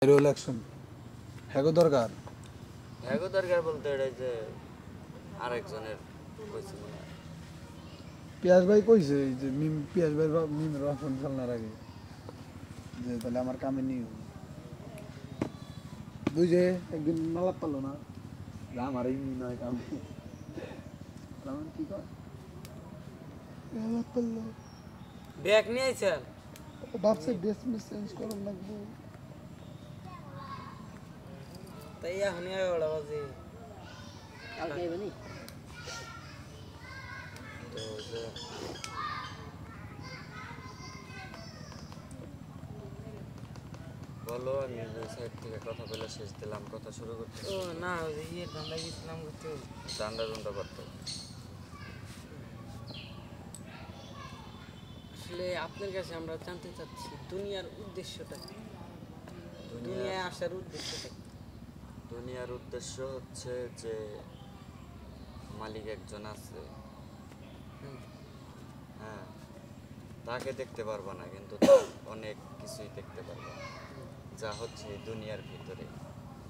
Election হ্যাগো দরকার বলতে এটা যে আরেকজনের কইছে মনে হয়। পিয়াস ভাই কইছে যে পিয়াস ভাই মিমের ফোন চালানোর আগে যে তাহলে আমার কামে নিয়ে দুই যে একদিন নালাপ পারলো না যে আমার এই মিম নয় কামে কি কর নালাপ পারলো ব্যাগ নিয়ে আইছেন ভাবছে ড্রেস মেস চেঞ্জ করার লাগবো তাই এখন ওটা বাজে কালকে আইবে নি তো যে বলো আমি সাইড থেকে কথা বলে শেষ দিলাম, কথা শুরু করতে ও না ওই যে ইয়ের ধান্দা গেছিলাম করতে ডান্ডা ডুন্ডা করতে। আসলে আপনার কাছে আমরা জানতে চাচ্ছি দুনিয়ার উদ্দেশ্যটা কি? দুনিয়ায় আসার উদ্দেশ্যটা কি? দুনিয়ার উদ্দেশ্য হচ্ছে যে মালিক একজন আছে, হুম, হ্যাঁ, তাকে দেখতে পারবা না কিন্তু তার অনেক কিছুই দেখতে পারবা, যা হচ্ছে এই দুনিয়ার ভিতরে,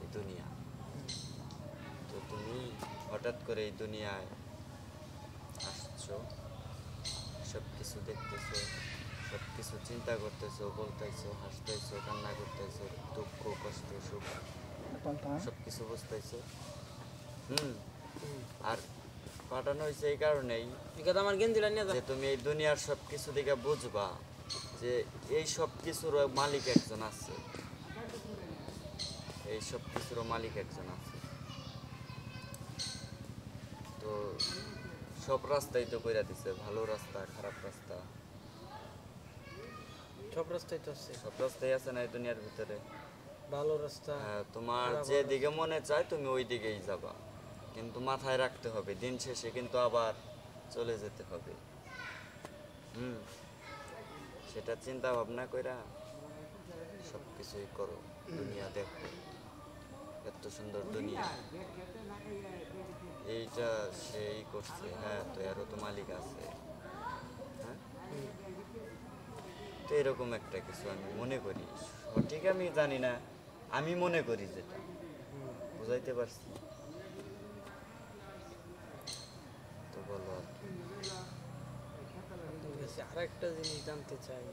এই দুনিয়া। তো তুমি হঠাৎ করে এই দুনিয়ায় আসছো, সব কিছু দেখতেছো, সব কিছু চিন্তা করতেছো, বলতেছো, হাসতেছো, কান্না করতেছো, দুঃখ কষ্ট সুখ সব কিছু বুঝতেছো। আর পাঠানো হয়েছে এই কারণেই এই কথা আমার গেঞ্জিটা নিয়ে যে তুমি এই দুনিয়ার সব কিছু দিকে বুঝবা যে এই সব কিছুর মালিক একজন আছে, এই সব কিছুর মালিক একজন আছে। তো সব রাস্তাই তো কইরা দিছে, ভালো রাস্তা খারাপ রাস্তা সব রাস্তায় তো আছে, সব রাস্তাই আছে না এই দুনিয়ার ভিতরে। ভালো রাস্তা হ্যাঁ, তোমার খারাপ যে দিকে মনে চায় তুমি ওই দিকেই যাবা, কিন্তু মাথায় রাখতে হবে দিন শেষে কিন্তু আবার চলে যেতে হবে। সেটা চিন্তা ভাবনা কইরা সব কিছুই করো, দুনিয়া দেখো, এত সুন্দর দুনিয়া, এইটা সেই করছে, হ্যাঁ, তো এরও তো মালিক আছে, হ্যাঁ। তো এরকম একটা কিছু আমি মনে করি, সঠিক আমি জানি না, আমি মনে করি যেটা বুঝাইতে পারছি। তো বলো আর কি। আর একটা জিনিস জানতে চাই,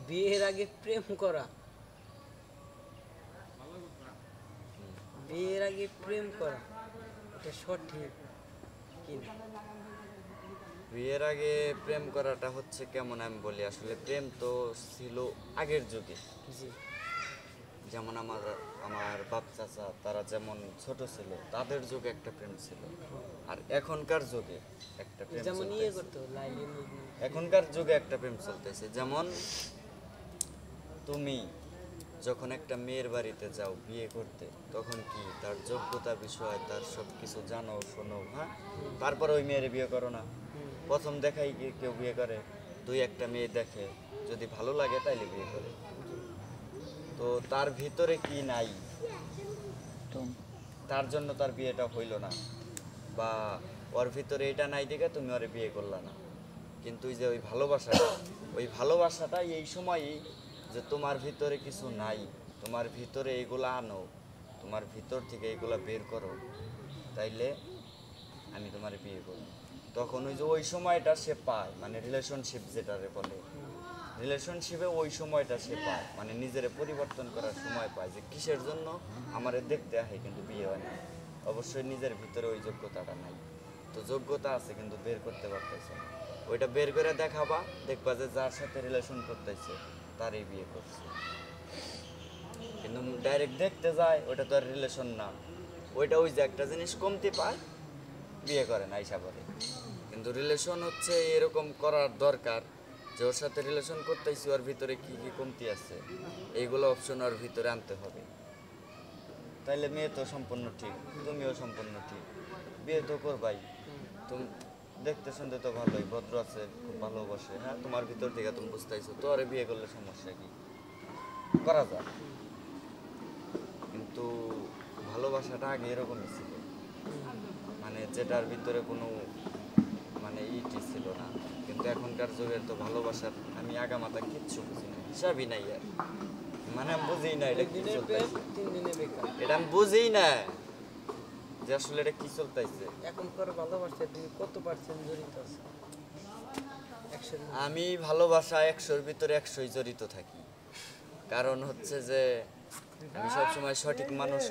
বিয়ের আগে প্রেম করা, বিয়ের আগে প্রেম করা এটা সঠিক কিনা? বিয়ের আগে প্রেম করাটা হচ্ছে কেমন আমি বলি, আসলে প্রেম তো ছিল আগের যুগে, জি, যেমন আমার আমার বাপ চাচা তারা যেমন ছোট ছিল তাদের যুগে একটা প্রেম ছিল, আর এখনকার যুগে একটা প্রেম যেমন ইয়ে চলতেছে। করতে হবে লাইলি এখনকার যুগে একটা প্রেম চলতেছে, যেমন তুমি যখন একটা মেয়ের বাড়িতে যাও বিয়ে করতে, তখন কি তার যোগ্যতা বিষয় তার সব কিছু জানো শোনো, হ্যাঁ, তারপর ওই মেয়ের বিয়ে করো না। প্রথম দেখাই কি কেউ বিয়ে করে, দুই একটা মেয়ে দেখে, যদি ভালো লাগে তাইলে বিয়ে করে। তো তার ভিতরে কি নাই, তার জন্য তার বিয়েটা হইল না, বা ওর ভিতরে এটা নাই দেখে তুমি ওরে বিয়ে করলা না। কিন্তু ওই যে ওই ভালোবাসাটাই এই সময়ই যে তোমার ভিতরে কিছু নাই, তোমার ভিতরে এইগুলা আনো, তোমার ভিতর থেকে এইগুলা বের করো, তাইলে আমি তোমার বিয়ে করব। তখন ওই যে ওই সময়টা সে পায়, মানে রিলেশনশিপ যেটারে বলে, রিলেশনশিপে ওই সময়টা সে পায়, মানে নিজের পরিবর্তন করার সময় পায় যে কিসের জন্য আমারে দেখতে আহে কিন্তু বিয়ে হয় না। অবশ্যই নিজের ভিতরে ওই যোগ্যতাটা নাই, তো যোগ্যতা আছে কিন্তু বের করতে পারতেছে না, ওইটা বের করে দেখাবা, দেখবা যে যার সাথে রিলেশন করতেছে তারই বিয়ে করছে। কিন্তু ডাইরেক্ট দেখতে যায় ওইটা তো আর রিলেশন না, ওইটা ওই যে একটা জিনিস কমতি পায় বিয়ে করে না আইসা করে। কিন্তু রিলেশন হচ্ছে এরকম করার দরকার যে ওর সাথে রিলেশন করতেছি ওর ভিতরে কি কি কমতি আছে এইগুলো অপশন ওর ভিতরে আনতে হবে, তাইলে মেয়ে তো সম্পূর্ণ ঠিক, তুমিও সম্পূর্ণ ঠিক, বিয়ে তো করবাই। তুমি দেখতে শুনতে তো ভালোই, ভদ্র আছে, খুব ভালোবাসে, হ্যাঁ, তোমার ভিতর থেকে তুমি বুঝতেছো, তো আরে বিয়ে করলে সমস্যা কি, করা যায়। কিন্তু ভালোবাসাটা আগে এরকমই ছিল, মানে যেটার ভিতরে কোনো মানে ইটি ছিল না। কিন্তু এখনকার যুগের তো ভালোবাসার আমি আগামাথা কিচ্ছু বুঝি না, হিসাবই নাই আর। মানে আমি বুঝি না এটা কি একদিনের প্রেম চলতেছে 3 দিনে বেকার। এটা আমি বুঝি না যে আসলে এটা কি চলতেছে এখনকার ভালোবাসায় তুমি কত পার্সেন্ট জড়িত আছো? 100 আমি ভালোবাসা 100-র ভিতরে 100ই জড়িত থাকি কারণ হচ্ছে যে আমি সবসময় সঠিক মানুষ